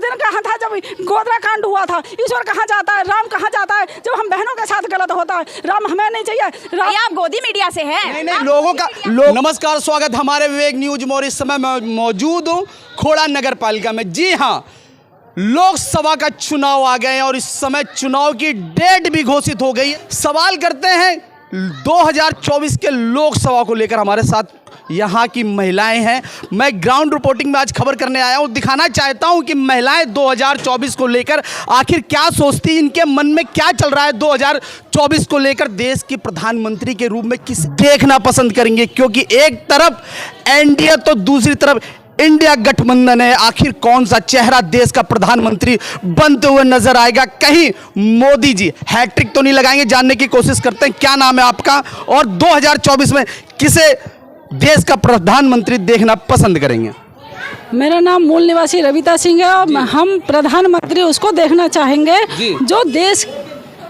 दिन कहाँ था जब गोदरा कांड हुआ था? ईश्वर कहाँ जाता है, राम कहाँ जाता है जब हम बहनों के साथ गलत होता है? राम हमें नहीं चाहिए। राम आप गोदी मीडिया से हैं। नहीं लोगों का नमस्कार, स्वागत हमारे विवेक न्यूज में। और इस समय मैं मौजूद हूँ खोड़ा नगर पालिका में। जी हाँ, लोकसभा का चुनाव आ गए हैं और इस समय चुनाव की डेट भी घोषित हो गई है। सवाल करते हैं 2024 के लोकसभा को लेकर। हमारे साथ यहाँ की महिलाएं हैं। मैं ग्राउंड रिपोर्टिंग में आज खबर करने आया हूँ। दिखाना चाहता हूँ कि महिलाएं 2024 को लेकर आखिर क्या सोचती हैं, इनके मन में क्या चल रहा है 2024 को लेकर। देश के प्रधानमंत्री के रूप में किसे देखना पसंद करेंगे, क्योंकि एक तरफ एनडीए तो दूसरी तरफ इंडिया गठबंधन है। आखिर कौन सा चेहरा देश का प्रधानमंत्री बनते हुए नजर आएगा? कहीं मोदी जी हैट्रिक तो नहीं लगाएंगे? जानने की कोशिश करते हैं। क्या नाम है आपका और 2024 में किसे देश का प्रधानमंत्री देखना पसंद करेंगे? मेरा नाम मूल निवासी रविता सिंह है और हम प्रधानमंत्री उसको देखना चाहेंगे जो देश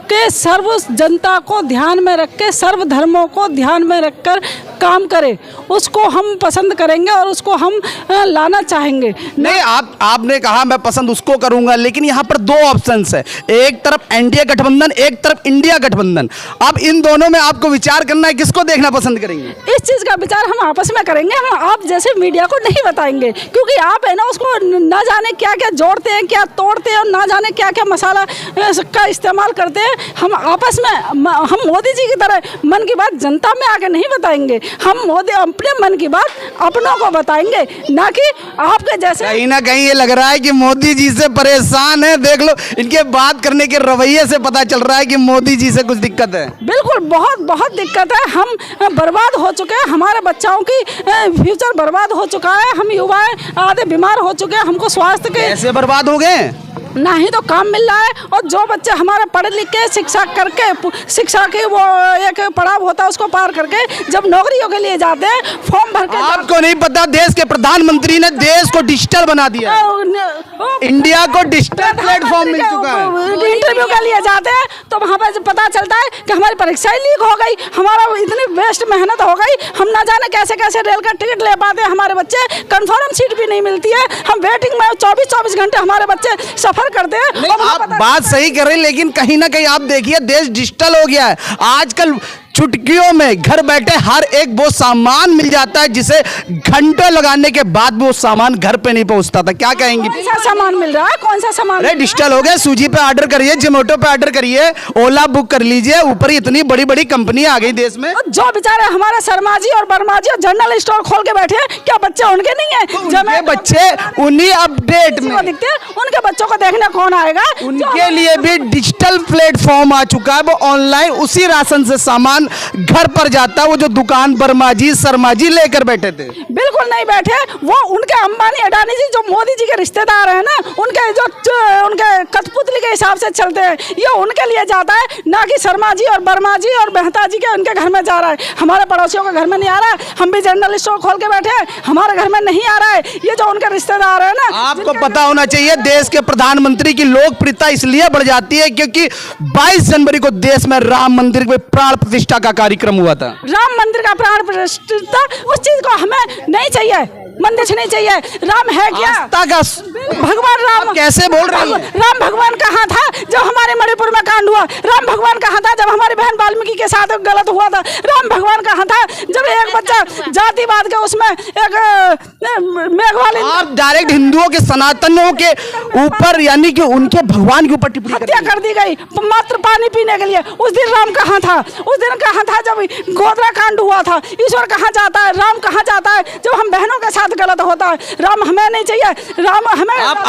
के सर्व जनता को ध्यान में रख के, सर्व धर्मों को ध्यान में रखकर काम करे। उसको हम पसंद करेंगे और उसको हम लाना चाहेंगे। नहीं, आपने कहा मैं पसंद उसको करूंगा, लेकिन यहाँ पर दो ऑप्शंस है। एक तरफ एनडीए गठबंधन, एक तरफ इंडिया गठबंधन। अब इन दोनों में आपको विचार करना है, किसको देखना पसंद करेंगे? इस चीज़ का विचार हम आपस में करेंगे। हम आप जैसे मीडिया को नहीं बताएंगे, क्योंकि आप है ना उसको ना जाने क्या क्या जोड़ते हैं, क्या तोड़ते हैं और ना जाने क्या क्या मसाला का इस्तेमाल करते हैं। हम आपस में हम मोदी जी की तरह मन की बात जनता में आके नहीं बताएंगे। हम मोदी अपने मन की बात अपनों को बताएंगे, ना कि आपके जैसे। कहीं ना कहीं ये लग रहा है कि मोदी जी से परेशान है। देख लो, इनके बात करने के रवैये से पता चल रहा है कि मोदी जी से कुछ दिक्कत है। बिल्कुल, बहुत बहुत दिक्कत है। हम बर्बाद हो चुके हैं, हमारे बच्चों की फ्यूचर बर्बाद हो चुका है। हम युवाएं आधे बीमार हो चुके हैं। हमको स्वास्थ्य के ऐसे बर्बाद हो गए, ना ही तो काम मिल रहा है। और जो बच्चे हमारे पढ़े लिखे शिक्षा करके, शिक्षा की वो एक पड़ाव होता है उसको पार करके जब नौकरियों के लिए जाते हैं, फॉर्म भर के। आपको नहीं पता देश के प्रधानमंत्री ने देश को डिजिटल बना दिया, इंडिया को डिजिटल प्लेटफॉर्म मिल चुका है। इंटरव्यू के लिए जाते हैं तो वहाँ पर पता चलता है कि हमारी परीक्षा ही लीक हो गई, हमारा इतनी वेस्ट मेहनत हो गई, हम ना जाने कैसे कैसे रेल का टिकट ले पाते हैं। हमारे बच्चे कंफर्म सीट भी नहीं मिलती है। हम वेटिंग में 24-24 घंटे हमारे बच्चे सफर करते हैं। आप बात सही कर रहे हैं, लेकिन कहीं ना कहीं आप देखिए देश डिजिटल हो गया है। आजकल चुटकियों में घर बैठे हर एक वो सामान मिल जाता है जिसे घंटों लगाने के बाद वो सामान घर पे नहीं पहुंचता था। क्या कहेंगे? कौन सा सामान मिल रहा है? कौन सा सामान? अरे डिजिटल हो गया। स्विगी पे ऑर्डर करिए, जोमेटो पे ऑर्डर करिए, ओला बुक कर लीजिए। ऊपर इतनी बड़ी बड़ी कंपनी आ गई देश में। जो बेचारे हमारे शर्मा जी और वर्मा जी जनरल स्टोर खोल के बैठे हैं, क्या बच्चे उनके नहीं है? उनके बच्चे उन्हीं अपडेट में दिखते हैं, उनके बच्चों को देखने कौन आएगा? उनके लिए भी डिजिटल प्लेटफॉर्म आ चुका है। वो ऑनलाइन उसी राशन से सामान घर पर जाता है। वो जो दुकान वर्मा जी शर्मा जी लेकर बैठे थे, बिल्कुल नहीं बैठे। वो उनके अंबानी अडानी जी जो मोदी जी के रिश्तेदार हैं ना, उनके जो उनके कठपुतली के हिसाब से चलते हैं, ये उनके लिए जाता है, ना कि शर्मा जी और वर्मा जी और मेहता जी के उनके घर में जा रहा है। हमारे पड़ोसियों के घर में नहीं आ रहा है। हम भी जनरल स्टोर खोल के बैठे हैं, हमारे घर में नहीं आ रहा है। ये जो उनके रिश्तेदार है ना, आपको पता होना चाहिए देश के प्रधानमंत्री की लोकप्रियता इसलिए बढ़ जाती है क्योंकि 22 जनवरी को देश में राम मंदिर में प्राण प्रतिष्ठा का कार्यक्रम हुआ था। राम मंदिर का प्राण प्रतिष्ठा, उस चीज को हमें नहीं चाहिए, मंदिर नहीं चाहिए। राम है क्या? भगवान राम कैसे बोल रहे हैं? राम भगवान कहाँ था जब हमारे मणिपुर में कांड हुआ? राम भगवान कहाँ था जब हमारी बहन वाल्मीकि के साथ गलत हुआ था? राम भगवान कहाँ था जब एक बच्चा जातिवाद के उसमें एक मेघवाली। आप डायरेक्ट हिंदुओं के सनातनों के ऊपर, यानी कि उनके भगवान के ऊपर टिप्पणी हत्या कर दी गई मात्र पानी पीने के लिए। उस दिन राम कहाँ था? उस दिन कहाँ था जब गोदरा कांड हुआ था? ईश्वर कहाँ जाता है, राम कहाँ जाता है जब हम बहनों के साथ गलत होता है? राम हमें नहीं चाहिए। राम हमें आप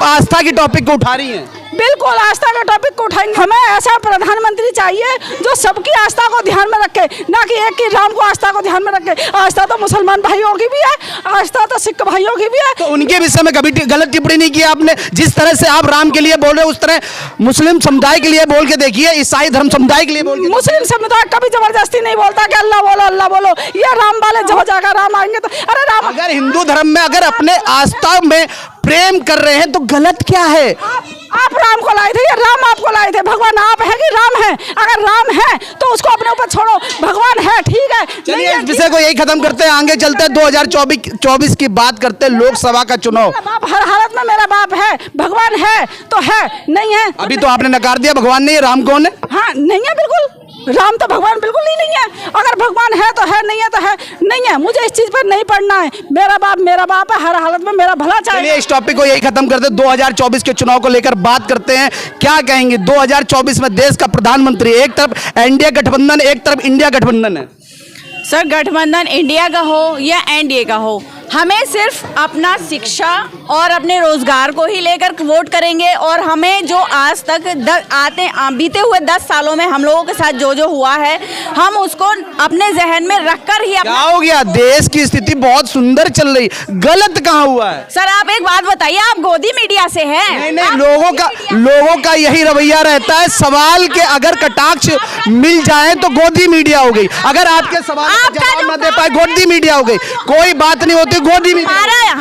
आस्था की टॉपिक को उठा रही हैं। बिल्कुल आस्था का टॉपिक को उठाएंगे। हमें ऐसा प्रधानमंत्री चाहिए जो सबकी आस्था को ध्यान में रखे, ना कि एक ही राम को आस्था को ध्यान में रखे। आस्था तो मुसलमान भाइयों की भी है, आस्था तो सिख भाइयों की भी है। तो उनके विषय में कभी गलत टिप्पणी नहीं की आपने? जिस तरह से आप राम के लिए बोल रहे हो उस तरह मुस्लिम समुदाय के लिए बोल के देखिए, ईसाई धर्म समुदाय के लिए बोल के। मुस्लिम समुदाय कभी जबरदस्ती नहीं बोलता कि अल्लाह बोलो अल्लाह बोलो। ये राम वाले जो जाकर राम आएंगे तो अरे राम। अगर हिंदू धर्म में अगर अपने आस्था में प्रेम कर रहे हैं तो गलत क्या है? आप राम को लाए थे या राम आपको लाए थे? भगवान आप है कि राम है? अगर राम है तो उसको अपने ऊपर छोड़ो, भगवान है ठीक है। चलिए इस विषय को यही खत्म करते हैं, आगे चलते हैं। 2024 की बात करते हैं, लोकसभा का चुनाव। आप हर हालत में मेरा मेरा बाप है, भगवान है तो है, नहीं है। अभी तो आपने नकार दिया भगवान नहीं है, राम कौन है? हाँ, नहीं है, बिल्कुल राम तो भगवान बिल्कुल ही नहीं है। अगर भगवान है तो है, नहीं है तो है नहीं है। मुझे इस चीज पर नहीं पढ़ना है। मेरा बाप है, हर हालत में मेरा भला चाहिए। चलिए इस टॉपिक को यही खत्म करते हैं। 2024 के चुनाव को लेकर बात करते हैं। क्या कहेंगे 2024 में देश का प्रधानमंत्री? एक तरफ एनडीए गठबंधन, एक तरफ इंडिया गठबंधन है। सर, गठबंधन इंडिया का हो या एनडीए का हो, हमें सिर्फ अपना शिक्षा और अपने रोजगार को ही लेकर वोट करेंगे। और हमें जो आज तक बीते हुए 10 सालों में हम लोगों के साथ जो हुआ है, हम उसको अपने जहन में रखकर ही क्या हो गया? देश की स्थिति बहुत सुंदर चल रही, गलत कहाँ हुआ है? सर, आप एक बात बताइए, आप गोदी मीडिया से हैं? नहीं, लोगों का यही रवैया रहता है। सवाल के अगर कटाक्ष मिल जाए तो गोदी मीडिया हो गई, अगर आपके सवाल का जवाब न दे पाए गोदी मीडिया हो गई। कोई बात नहीं होती गोदी मीडिया।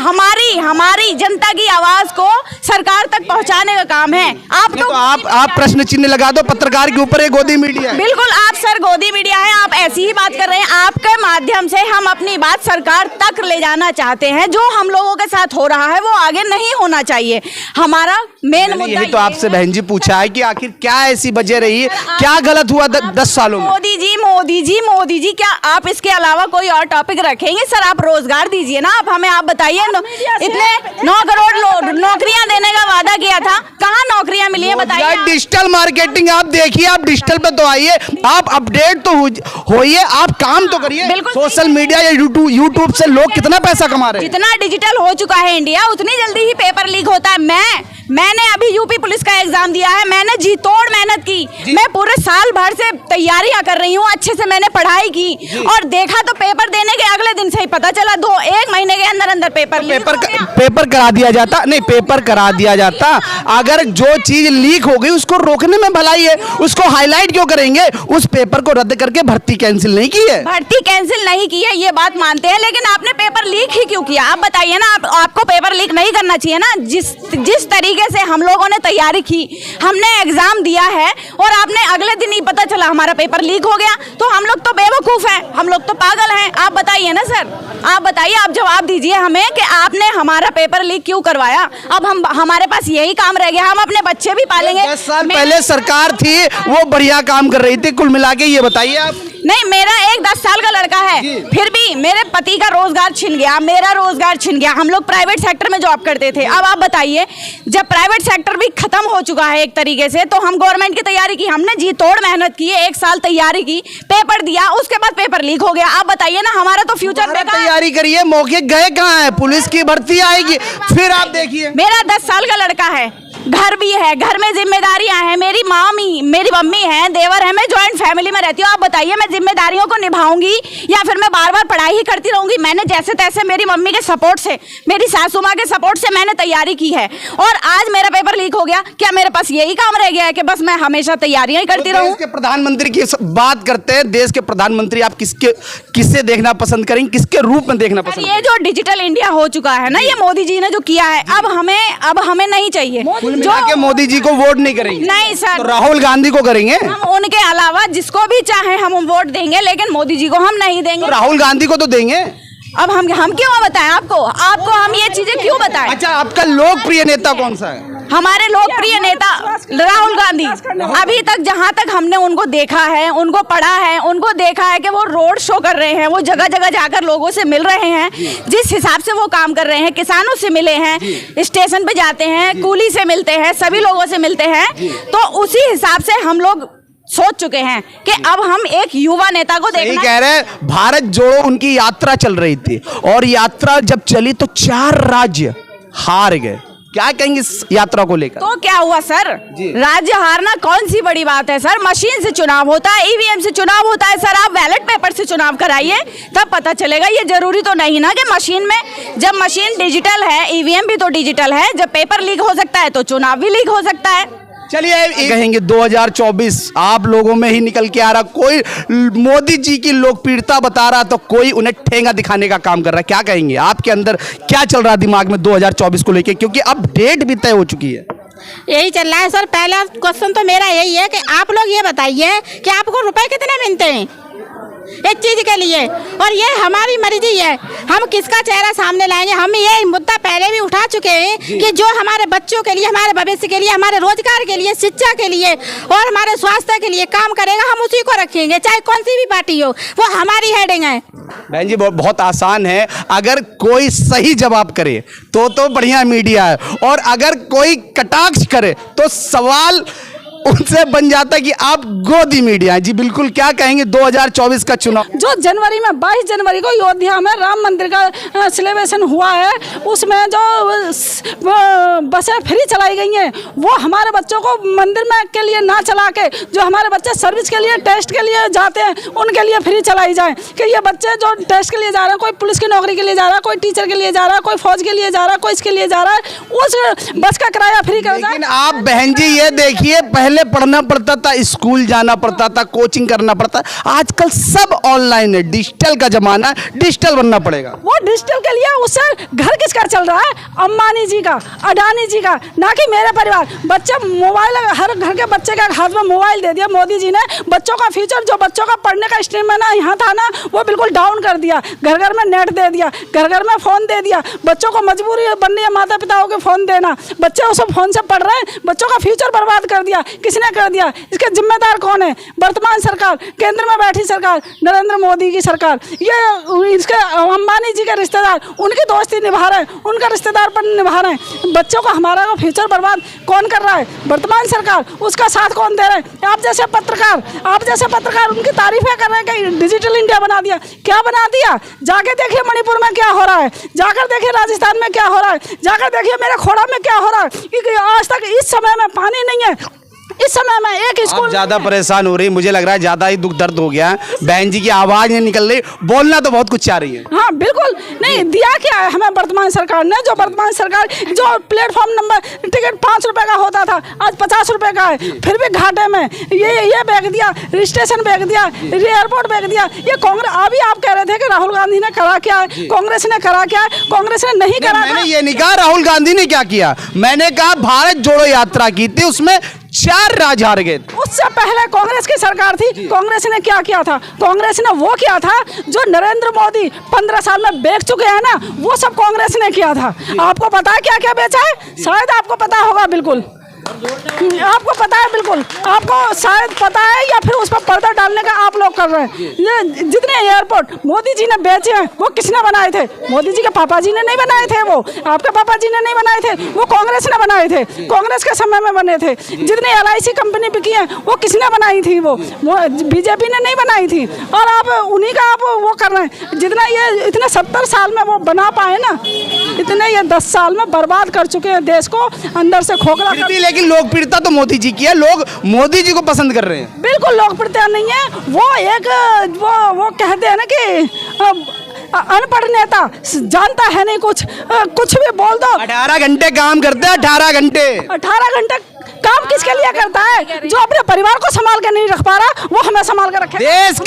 हमारी जनता की आवाज को सरकार तक पहुंचाने का काम है। आप प्रश्न चिन्ह लगा दो पत्रकार के ऊपर, गोदी मीडिया है। बिल्कुल, आप सर गोदी मीडिया है, आप ऐसी ही बात कर रहे हैं। आपके माध्यम से हम अपनी बात सरकार तक ले जाना चाहते हैं। जो हम लोगों के साथ हो रहा है वो आगे नहीं होना चाहिए। हमारा मेन मुद्दा यही तो आपसे बहन जी पूछा है कि आखिर क्या ऐसी वजह रही, क्या गलत हुआ 10 सालों में? मोदी जी, क्या आप इसके अलावा कोई और टॉपिक रखेंगे? सर, आप रोजगार दीजिए ना। आप बताइए, इतने 9 करोड़ नौकरियां देने का वादा किया था, कहाँ नौकरियां मिली है बताइए? डिजिटल मार्केटिंग आप देखिए, आप डिजिटल पे तो आइए, आप अपडेट तो होइए, आप काम तो करिए। सोशल मीडिया या यूट्यूब से लोग कितना पैसा कमा रहे हैं। जितना डिजिटल हो चुका है इंडिया, उतनी जल्दी ही पेपर लीक होता है। मैंने अभी यूपी पुलिस का एग्जाम दिया है। मैंने जी तोड़ मेहनत की। मैं पूरे साल भर से तैयारियां कर रही हूँ, अच्छे से मैंने पढ़ाई की और देखा तो पेपर देने के अगले दिन से ही पता चला 1 महीने के अंदर पेपर करा दिया जाता। नहीं, पेपर करा दिया जाता। अगर जो चीज लीक हो गई उसको रोकने में भलाई है, उसको हाईलाइट क्यों करेंगे? उस पेपर को रद्द करके भर्ती कैंसिल नहीं की है। भर्ती कैंसिल नहीं की है, ये बात मानते हैं, लेकिन आपने पेपर लीक ही क्यों किया? आप बताइए ना। आपको पेपर लीक नहीं करना चाहिए ना। जिस तरीके से हम लोगों ने तैयारी की, हमने एग्जाम दिया है और आपने अगले दिन ही पता चला हमारा पेपर लीक हो गया, तो हम लोग तो बेवकूफ हैं, हम लोग तो पागल हैं। आप बताइए ना सर, आप बताइए, आप जवाब दीजिए हमें कि आपने हमारा पेपर लीक क्यों करवाया। अब हमारे पास यही काम रह गया, हम अपने बच्चे भी पालेंगे। 10 साल पहले सरकार थी, वो बढ़िया काम कर रही थी। कुल मिला के ये बताइए आप। नहीं, मेरा एक 10 साल का लड़का है, फिर भी मेरे पति का रोजगार छिन गया, मेरा रोजगार छिन गया। हम लोग प्राइवेट सेक्टर में जॉब करते थे। अब आप बताइए, जब प्राइवेट सेक्टर भी खत्म हो चुका है एक तरीके से, तो हम गवर्नमेंट की तैयारी की, हमने जी तोड़ मेहनत की, 1 साल तैयारी की, पेपर दिया, उसके बाद पेपर लीक हो गया। आप बताइए ना, हमारा तो फ्यूचर बेकार। तैयारी करिए, मौके गए कहाँ है? पुलिस की भर्ती आएगी, फिर आप देखिए। मेरा 10 साल का लड़का है, घर भी है, घर में जिम्मेदारियां हैं, मेरी मम्मी है, देवर है, मैं ज्वाइंट फैमिली में रहती हूँ। आप बताइए, मैं जिम्मेदारियों को निभाऊंगी या फिर मैं बार बार पढ़ाई ही करती रहूंगी? मैंने जैसे तैसे मेरी मम्मी के सपोर्ट से, मेरी सासू माँ के सपोर्ट से मैंने तैयारी की है और आज मेरा पेपर लीक हो गया। क्या मेरे पास यही काम रह गया है कि बस मैं हमेशा तैयारियां ही करती रहूं? देश के प्रधानमंत्री की बात करते हैं। देश के प्रधानमंत्री आप किससे देखना पसंद करेंगे, किसके रूप में देखना पसंद? ये जो डिजिटल इंडिया हो चुका है ना, ये मोदी जी ने जो किया है, अब हमें नहीं चाहिए। जो मोदी जी को वोट नहीं करेंगे? नहीं सर, तो राहुल गांधी को करेंगे। हम उनके अलावा जिसको भी चाहे हम वोट देंगे, लेकिन मोदी जी को हम नहीं देंगे। तो राहुल गांधी को तो देंगे। अब हम क्यों बताएं आपको हम ये चीजें क्यों बताएं? अच्छा, आपका लोकप्रिय नेता कौन सा है? हमारे लोकप्रिय नेता राहुल गांधी। अभी तक जहां तक हमने उनको देखा है, उनको पढ़ा है, उनको देखा है कि वो रोड शो कर रहे हैं, वो जगह जगह जाकर लोगों से मिल रहे हैं। जिस हिसाब से वो काम कर रहे हैं, किसानों से मिले हैं, स्टेशन पे जाते हैं, कूली से मिलते हैं, सभी लोगों से मिलते हैं, तो उसी हिसाब से हम लोग सोच चुके हैं कि अब हम एक युवा नेता को देखना। कह रहे हैं, भारत जोड़ो उनकी यात्रा चल रही थी और यात्रा जब चली तो 4 राज्य हार गए। क्या कहेंगे इस यात्रा को लेकर? तो क्या हुआ सर, राज्य हारना कौन सी बड़ी बात है सर? मशीन से चुनाव होता है, ईवीएम से चुनाव होता है सर। आप बैलेट पेपर से चुनाव कराइए, तब पता चलेगा। ये जरूरी तो नहीं ना कि मशीन में, जब मशीन डिजिटल है, ईवीएम भी तो डिजिटल है, जब पेपर लीक हो सकता है तो चुनाव भी लीक हो सकता है। चलिए, कहेंगे 2024 आप लोगों में ही निकल के आ रहा। कोई मोदी जी की लोकप्रियता बता रहा तो कोई उन्हें ठेंगा दिखाने का काम कर रहा है। क्या कहेंगे, आपके अंदर क्या चल रहा है दिमाग में 2024 को लेके, क्योंकि अब डेट भी तय हो चुकी है? यही चल रहा है सर। पहला क्वेश्चन तो मेरा यही है कि आप लोग ये बताइए कि आपको रुपए कितने मिलते हैं? इस चीज के लिए, और ये हमारी मर्जी है, हम किसका चेहरा सामने लाएंगे। हम ये मुद्दा पहले भी उठा चुके हैं कि जो हमारे बच्चों के लिए, हमारे भविष्य के लिए, हमारे रोजगार के लिए, शिक्षा के लिए और हमारे स्वास्थ्य के लिए काम करेगा, हम उसी को रखेंगे, चाहे कौन सी भी पार्टी हो, वो हमारी हेडिंग है। बहन जी बहुत आसान है, अगर कोई सही जवाब करे तो बढ़िया मीडिया है, और अगर कोई कटाक्ष करे तो सवाल उनसे बन जाता है कि आप गोदी मीडिया है। जी बिल्कुल, क्या कहेंगे 2024 का चुनाव? जो जनवरी में 22 जनवरी को अयोध्या में राम मंदिर का सेलिब्रेशन हुआ है, उसमें जो बसें फ्री चलाई गई हैं, वो हमारे बच्चों को मंदिर में के लिए ना चला के, जो हमारे बच्चे सर्विस के लिए, टेस्ट के लिए जाते हैं, उनके लिए फ्री चलाई जाए। कि ये बच्चे जो टेस्ट के लिए जा रहे हैं, कोई पुलिस की नौकरी के लिए जा रहा है, कोई टीचर के लिए जा रहा है, कोई फौज के लिए जा रहा है, कोई इसके लिए जा रहा है, उस बस का किराया फ्री कर जाए। लेकिन आप बहन जी ये देखिए, पहले पढ़ना पड़ता था, स्कूल जाना पड़ता था, कोचिंग करना पड़ता, आजकल सब ऑनलाइन है, डिजिटल का जमाना है, डिजिटल बनना पड़ेगा। वो डिजिटल के लिए उससे घर किसका चल रहा है? अंबानी जी का, अडानी जी का, ना कि मेरे परिवार। बच्चे मोबाइल, हर घर के बच्चे के हाथ में मोबाइल दे दिया मोदी जी ने। बच्चों का फ्यूचर, जो बच्चों का पढ़ने का स्ट्रीम है ना, यहाँ था ना, वो बिल्कुल डाउन कर दिया। घर घर में नेट दे दिया, घर घर में फोन दे दिया। बच्चों को मजबूरी बन रही है माता पिताओं के फोन देना, बच्चे उस फोन से पढ़ रहे हैं, बच्चों का फ्यूचर बर्बाद कर दिया। किसने कर दिया? इसके जिम्मेदार कौन है? वर्तमान सरकार, केंद्र में बैठी सरकार, नरेंद्र मोदी की सरकार। ये इसके अंबानी जी के रिश्तेदार उनकी दोस्ती निभा रहे हैं, उनका रिश्तेदार पर निभा रहे हैं। बच्चों का, हमारा का फ्यूचर बर्बाद कौन कर रहा है? वर्तमान सरकार। उसका साथ कौन दे रहे हैं? आप जैसे पत्रकार उनकी तारीफें कर रहे हैं कि डिजिटल इंडिया बना दिया। क्या बना दिया? जाके देखिए मणिपुर में क्या हो रहा है, जाकर देखिए राजस्थान में क्या हो रहा है, जाकर देखिए मेरे खोड़ा में क्या हो रहा है। कि आज तक इस समय में पानी नहीं है। इस समय में एक स्कूल, ज्यादा परेशान हो रही, मुझे लग रहा है ज्यादा ही दुख दर्द हो गया है। बहन जी की आवाज नहीं निकल रही, बोलना तो बहुत कुछ चाह रही है। हाँ बिल्कुल, नहीं दिया क्या है हमें वर्तमान सरकार ने? जो वर्तमान सरकार, जो प्लेटफॉर्म नंबर टिकट 5 रुपए का होता था, आज 50 रुपए का है, फिर भी घाटे में ये बैग दिया, स्टेशन बैग दिया, एयरपोर्ट बैग दिया। ये कांग्रेस, अभी आप कह रहे थे कि राहुल गांधी ने करा क्या है, कांग्रेस ने करा क्या है? कांग्रेस ने नहीं करा। मैंने ये नहीं कहा राहुल गांधी ने क्या किया, मैंने कहा भारत जोड़ो यात्रा की थी, उसमें 4 राज्य हार गए। उससे पहले कांग्रेस की सरकार थी, कांग्रेस ने क्या किया था? कांग्रेस ने वो किया था जो नरेंद्र मोदी 15 साल में बेच चुके हैं ना, वो सब कांग्रेस ने किया था। आपको पता है क्या क्या बेचा है? शायद आपको पता होगा, बिल्कुल आपको पता है, बिल्कुल आपको शायद पता है, या फिर उस पर पर्दा डालने का आप लोग कर रहे हैं। ये जितने एयरपोर्ट मोदी जी ने बेचे हैं, वो किसने बनाए थे? मोदी जी के पापा जी ने नहीं बनाए थे, वो आपके पापा जी ने नहीं बनाए थे, वो कांग्रेस ने बनाए थे, कांग्रेस के समय में बने थे। जितनी LIC कंपनी बिकी है, वो किसने बनाई थी? वो बीजेपी ने नहीं बनाई थी, और आप उन्हीं का आप वो कर रहे हैं। जितना ये इतने 70 साल में वो बना पाए ना, इतने ये 10 साल में बर्बाद कर चुके हैं देश को, अंदर से खोखला कर। लेकिन लोकप्रियता तो मोदी जी की है, लोग मोदी जी को पसंद कर रहे हैं। बिल्कुल लोकप्रियता नहीं है, वो एक वो कहते हैं ना कि अनपढ़ नेता, जानता है नहीं कुछ, कुछ भी बोल दो। 18 घंटे काम करते हैं, 18 घंटे काम किसके लिए करता है? जो अपने परिवार को संभाल के नहीं रख पा रहा, वो हमें संभाल के रखे। देश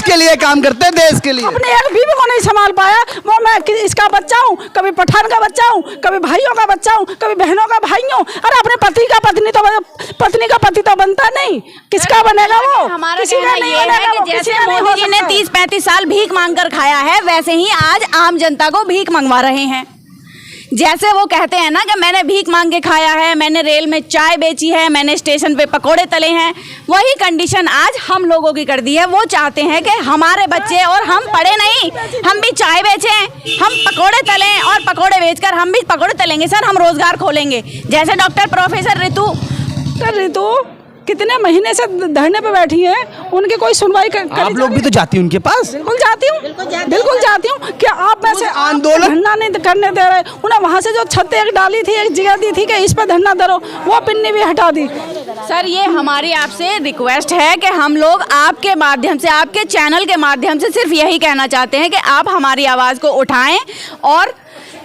के लिए काम करते हैं, देश के लिए। अपने एक बीवी को नहीं संभाल पाया, वो मैं इसका बच्चा हूँ, कभी पठान का बच्चा हूँ, कभी भाइयों का बच्चा हूँ, कभी बहनों का भाई हूँ। अरे अपने पति का पति तो बनता नहीं, किसका बनेगा वो? हमारा कहना ये है कि जैसे मोदी जी ने 30-35 साल भीख मांग कर खाया है, वैसे ही आज आम जनता को भीख मंगवा रहे हैं। जैसे वो कहते हैं ना कि मैंने भीख मांग के खाया है, मैंने रेल में चाय बेची है, मैंने स्टेशन पे पकोड़े तले हैं, वही कंडीशन आज हम लोगों की कर दी है। वो चाहते हैं कि हमारे बच्चे, और हम पढ़े नहीं, हम भी चाय बेचें, हम पकोड़े तलें, और पकोड़े बेचकर हम भी पकोड़े तलेंगे सर, हम रोजगार खोलेंगे। जैसे डॉक्टर प्रोफेसर रितु कितने महीने से धरने पे बैठी हैं, उनकी कोई सुनवाई आप लोग भी तो जाती हैं उनके पास? बिल्कुल जाती हूँ। क्या आप में से आंदोलन धरना नहीं करने दे रहे? उन्हें वहाँ से जो छत एक डाली थी, एक जगह दी थी कि इस पर धरना करो, वो पिन्नी भी हटा दी। सर ये हमारी आपसे रिक्वेस्ट है कि हम लोग आपके माध्यम से, आपके चैनल के माध्यम से सिर्फ यही कहना चाहते हैं कि आप हमारी आवाज़ को उठाएं और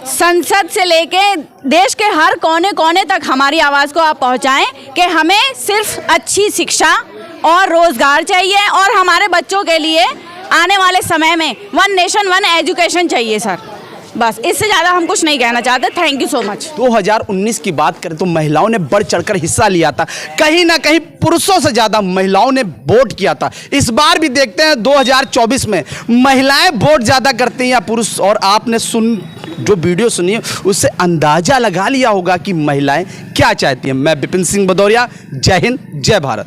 संसद से लेके देश के हर कोने कोने तक हमारी आवाज़ को आप पहुंचाएं कि हमें सिर्फ अच्छी शिक्षा और रोज़गार चाहिए, और हमारे बच्चों के लिए आने वाले समय में 1 नेशन 1 एजुकेशन चाहिए सर। बस इससे ज़्यादा हम कुछ नहीं कहना चाहते। Thank you so much. 2019 की बात करें तो महिलाओं ने बढ़ चढ़कर हिस्सा लिया था, कहीं ना कहीं पुरुषों से ज़्यादा महिलाओं ने वोट किया था। इस बार भी देखते हैं 2024 में महिलाएं वोट ज़्यादा करती हैं या पुरुष। और आपने जो वीडियो सुनी उससे अंदाज़ा लगा लिया होगा कि महिलाएं क्या चाहती हैं। मैं विपिन सिंह भदौरिया, जय हिंद, जय भारत।